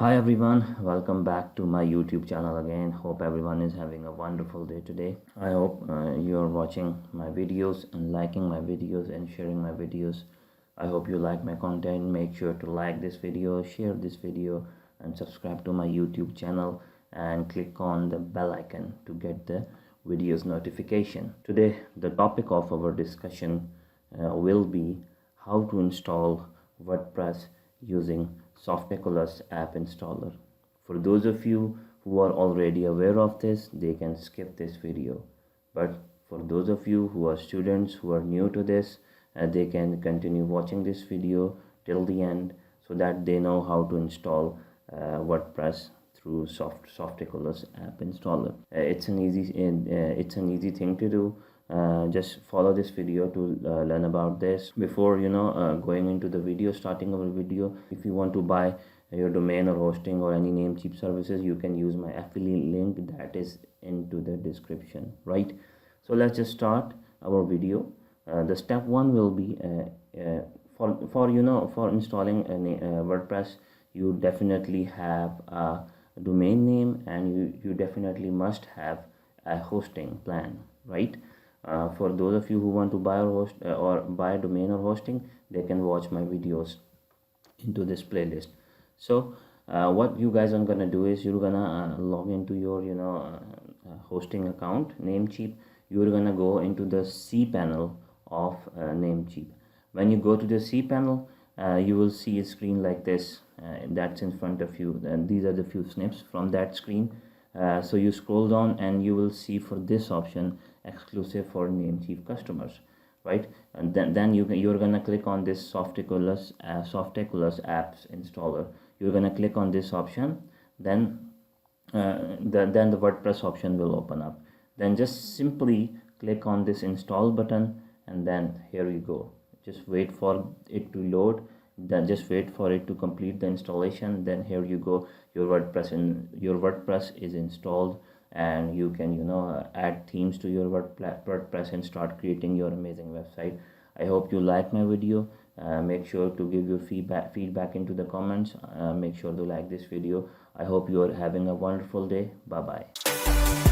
Hi everyone, welcome back to my YouTube channel again. Hope everyone is having a wonderful day today. I hope you are watching my videos and liking my videos and sharing my videos. I hope you like my content. Make sure to like this video, share this video, and subscribe to my YouTube channel and click on the bell icon to get the videos notification. Today the topic of our discussion will be how to install WordPress using Softaculous App Installer. For those of you who are already aware of this, they can skip this video. But for those of you who are students who are new to this, they can continue watching this video till the end so that they know how to install WordPress through Softaculous App Installer. It's an easy thing to do. Just follow this video to learn about this. Before going into the video, starting our video, if you want to buy your domain or hosting or any Namecheap services, you can use my affiliate link that is into the description, right? So let's just start our video. The step one will be for installing a WordPress, you definitely have a domain name and you definitely must have a hosting plan, right? For those of you who want to buy or buy a domain or hosting, they can watch my videos into this playlist. So what you guys are gonna do is you're gonna log into your hosting account Namecheap. You're gonna go into the cPanel of Namecheap. When you go to the cPanel, you will see a screen like this that's in front of you, and these are the few snips from that screen. So you scroll down and you will see for this option exclusive for Namecheap customers, right? And then you're gonna click on this Softaculous Apps Installer. You're gonna click on this option, then the WordPress option will open up. Then just simply click on this install button, and then here you go. Just wait for it to load, then just wait for it to complete the installation. Then here you go, your WordPress is installed, and you can add themes to your WordPress and start creating your amazing website. I hope you like my video. Make sure to give your feedback into the comments. Make sure to like this video. I hope you are having a wonderful day. Bye bye.